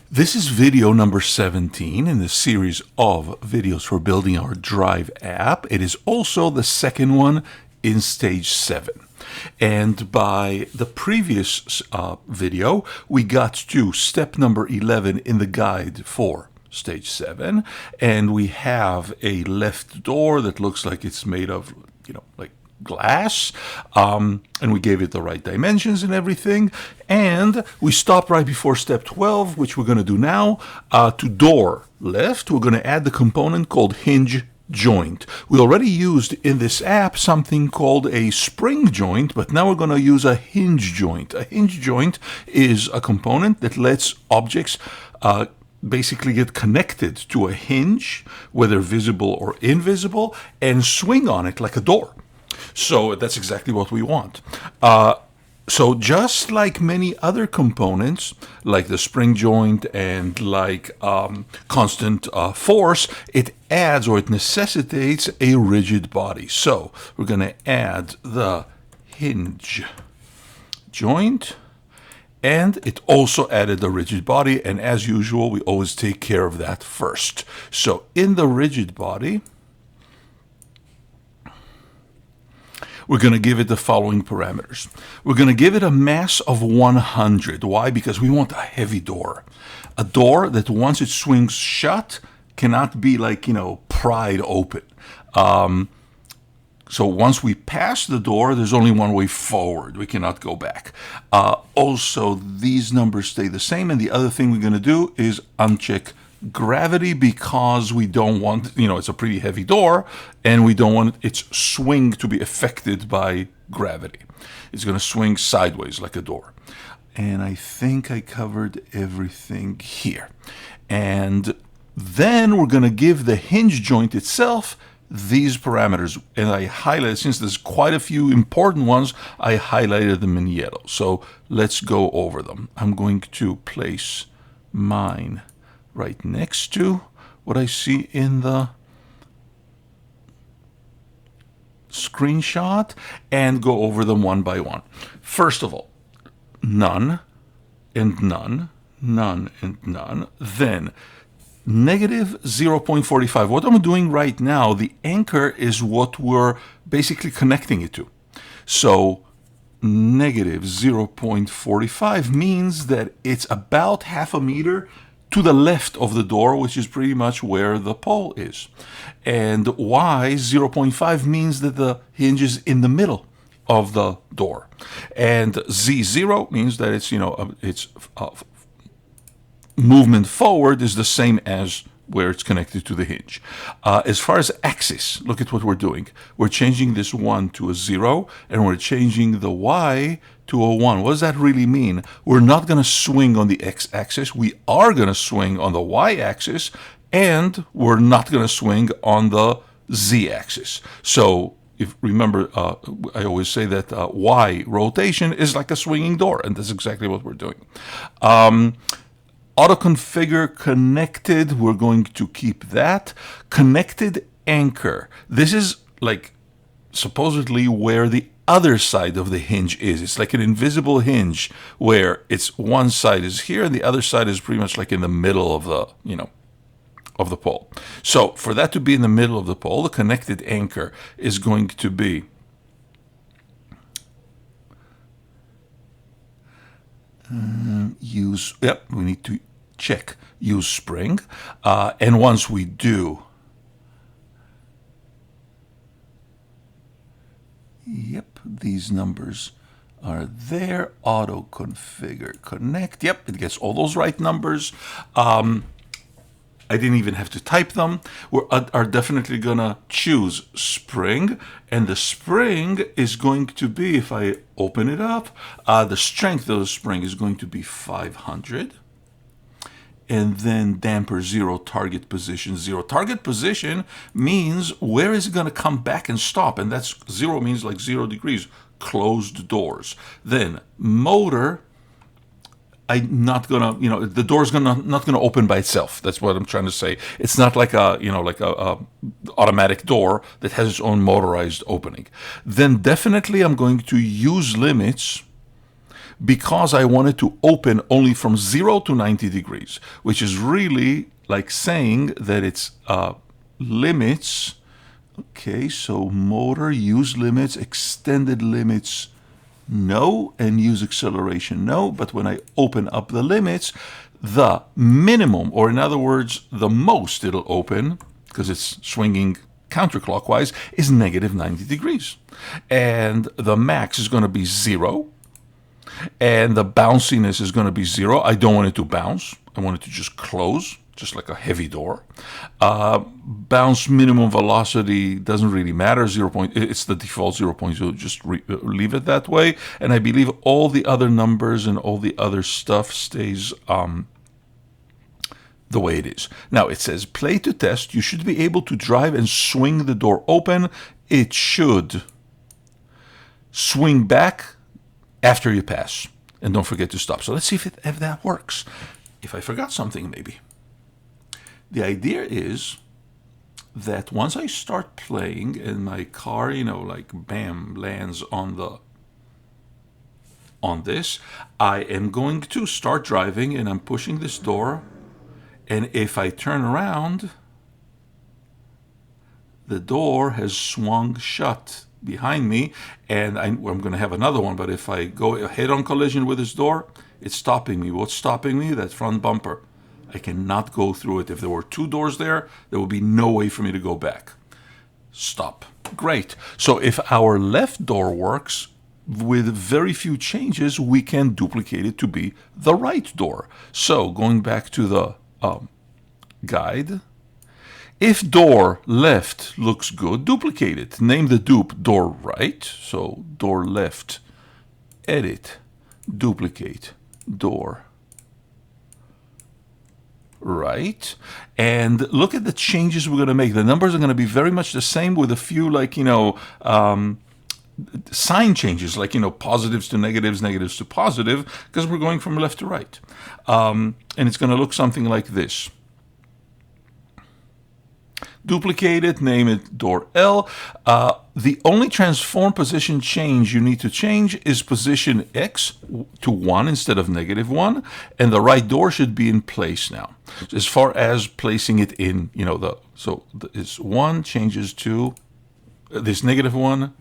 This is video number 17 in the series of videos for building our Drive app. It is also the second one in stage 7. And by the previous video, we got to step number 11 in the guide for stage 7. And we have a left door that looks like it's made of, like glass, and we gave it the right dimensions and everything, and we stopped right before step 12, which we're going to do now. To door left, we're going to add the component called hinge joint. We already used in this app something called a spring joint, but now we're going to use a hinge joint. A hinge joint is a component that lets objects basically get connected to a hinge, whether visible or invisible, and swing on it like a door. So that's exactly what we want. So just like many other components, like the spring joint and like constant force, it adds or it necessitates a rigid body. So we're going to add the hinge joint, and it also added the rigid body. And as usual, we always take care of that first. So in the rigid body, we're going to give it the following parameters. We're going to give it a mass of 100. Why? Because we want a heavy door. A door that once it swings shut cannot be like, pried open. So once we pass the door, there's only one way forward. We cannot go back. Also, these numbers stay the same. And the other thing we're going to do is uncheck gravity, because we don't want, it's a pretty heavy door, and we don't want its swing to be affected by gravity. It's going to swing sideways like a door. And I think I covered everything here. And then we're going to give the hinge joint itself these parameters. And I highlighted, since there's quite a few important ones, I highlighted them in yellow. So let's go over them. I'm going to place mine right next to what I see in the screenshot and go over them one by one. First of all, none and none, none and none. Then negative 0.45. What I'm doing right now, the anchor is what we're basically connecting it to. So negative 0.45 means that it's about half a meter to the left of the door, which is pretty much where the pole is. And Y 0.5 means that the hinge is in the middle of the door. And Z0 means that it's movement forward is the same as where it's connected to the hinge. As far as axis, look at what we're doing. We're changing this 1 to a 0, and we're changing the Y to a 1. What does that really mean? We're not going to swing on the x-axis. We are going to swing on the y-axis, and we're not going to swing on the z-axis. So if remember, I always say that y rotation is like a swinging door, and that's exactly what we're doing. Auto configure connected, we're going to keep that. Connected anchor. This is like supposedly where the other side of the hinge is. It's like an invisible hinge where it's one side is here and the other side is pretty much like in the middle of the, of the pole. So for that to be in the middle of the pole, the connected anchor is going to be we need to check use spring, and once we do, these numbers are there. Auto configure connect. It gets all those right numbers. I didn't even have to type them. We are definitely gonna choose spring, and the spring is going to be, if I open it up, the strength of the spring is going to be 500. And then damper 0, target position 0. Target position means where is it going to come back and stop, and that's 0 means like 0 degrees, closed doors. Then motor, I'm not gonna, the door's not gonna open by itself. That's what I'm trying to say. It's not like a, like a automatic door that has its own motorized opening. Then definitely I'm going to use limits because I wanted to open only from 0 to 90 degrees, which is really like saying that it's limits. Okay, so motor, use limits, extended limits, no, and use acceleration, no. But when I open up the limits, the minimum, or in other words, the most it'll open, because it's swinging counterclockwise, is negative 90 degrees. And the max is going to be 0. And the bounciness is going to be 0. I don't want it to bounce. I want it to just close, just like a heavy door. Bounce minimum velocity doesn't really matter. It's the default 0.0. Just leave it that way. And I believe all the other numbers and all the other stuff stays the way it is. Now it says play to test. You should be able to drive and swing the door open. It should swing back after you pass. And don't forget to stop. So let's see if that works. If I forgot something, maybe. The idea is that once I start playing and my car, like bam, lands on this, I am going to start driving and I'm pushing this door. And if I turn around, the door has swung shut behind me, and I'm going to have another one. But if I go head-on collision with this door, it's stopping me. What's stopping me? That front bumper. I cannot go through it. If there were 2 doors there would be no way for me to go back. Stop. Great. So if our left door works, with very few changes, we can duplicate it to be the right door. So going back to the guide, if door left looks good, duplicate it. Name the dupe door right. So door left, edit, duplicate, door right. And look at the changes we're going to make. The numbers are going to be very much the same, with a few sign changes, like positives to negatives, negatives to positive, because we're going from left to right. And it's going to look something like this. Duplicate it, name it door L. The only transform position change you need to change is position X to 1 instead of -1, and the right door should be in place now. As far as placing it in, this 1 changes to, this -1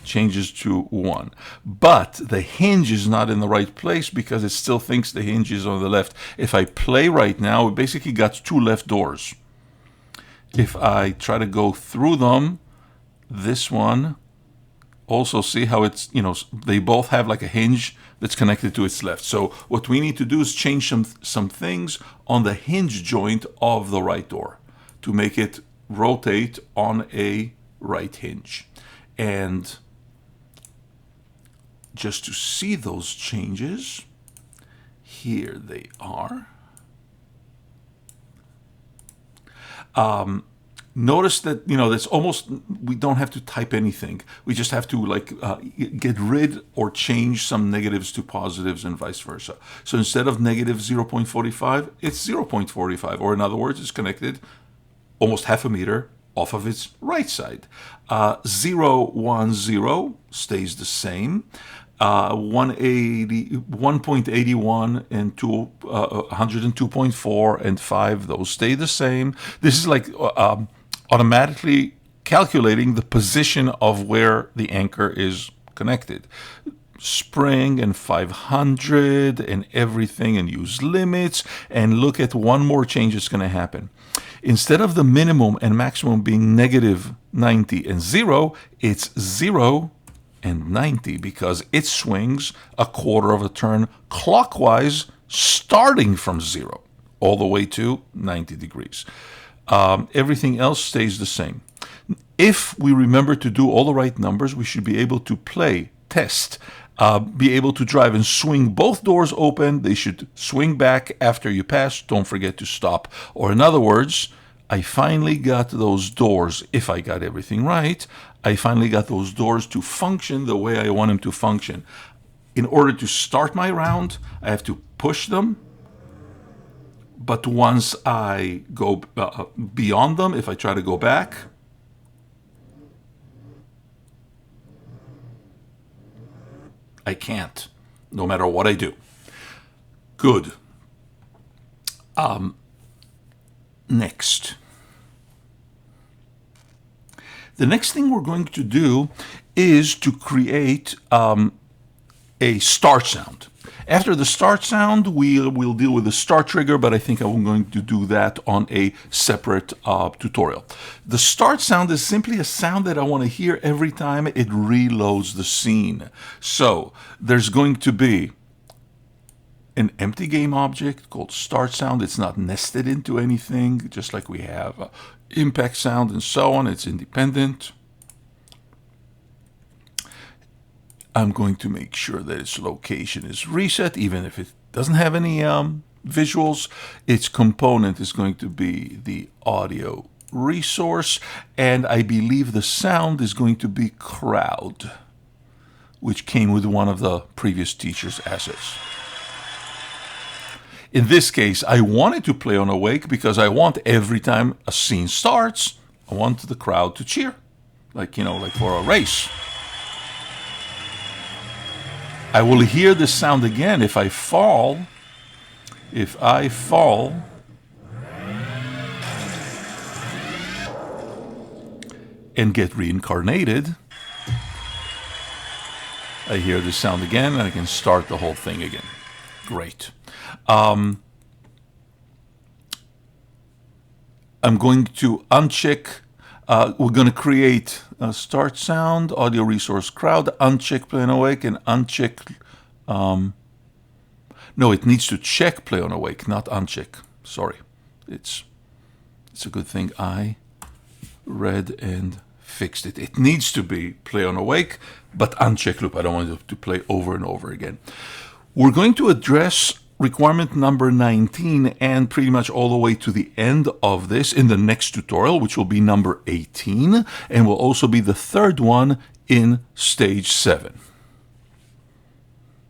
changes to 1. But the hinge is not in the right place because it still thinks the hinge is on the left. If I play right now, we basically got 2 left doors. If I try to go through them, this one, also see how it's, they both have like a hinge that's connected to its left. So what we need to do is change some things on the hinge joint of the right door to make it rotate on a right hinge. And just to see those changes, here they are. Notice that, that's almost, we don't have to type anything. We just have to get rid or change some negatives to positives and vice versa. So instead of negative 0.45, it's 0.45, or in other words, it's connected almost half a meter off of its right side. 0, 1, 0 stays the same. 1.81 and 102.4 and 5, those stay the same. This is like automatically calculating the position of where the anchor is connected. Spring and 500 and everything, and use limits. And look at one more change that's going to happen. Instead of the minimum and maximum being -90 and 0, it's 0 and 90, because it swings a quarter of a turn clockwise, starting from 0 all the way to 90 degrees. Everything else stays the same. If we remember to do all the right numbers, we should be able to play, test, be able to drive and swing both doors open. They should swing back after you pass. Don't forget to stop. Or in other words, I finally got those doors, if I got everything right, I finally got those doors to function the way I want them to function. In order to start my round, I have to push them. But once I go beyond them, if I try to go back, I can't. no matter what I do. Good. Next. The next thing we're going to do is to create a start sound. After the start sound, we'll deal with the start trigger, but I think I'm going to do that on a separate tutorial. The start sound is simply a sound that I want to hear every time it reloads the scene. So there's going to be an empty game object called start sound. It's not nested into anything, just like we have impact sound and so on. It's independent. I'm going to make sure that its location is reset, even if it doesn't have any visuals. Its component is going to be the audio resource, and I believe the sound is going to be crowd, which came with one of the previous teacher's assets. In this case, I want it to play on awake because I want every time a scene starts, I want the crowd to cheer, like, like for a race. I will hear this sound again if I fall. If I fall and get reincarnated, I hear this sound again and I can start the whole thing again. Great. I'm going to uncheck. We're going to create a start sound, audio resource crowd, uncheck play on awake, and uncheck. No, it needs to check play on awake, not uncheck. Sorry, it's a good thing I read and fixed it. It needs to be play on awake, but uncheck loop. I don't want it to play over and over again. We're going to address requirement number 19 and pretty much all the way to the end of this in the next tutorial, which will be number 18, and will also be the third one in stage 7.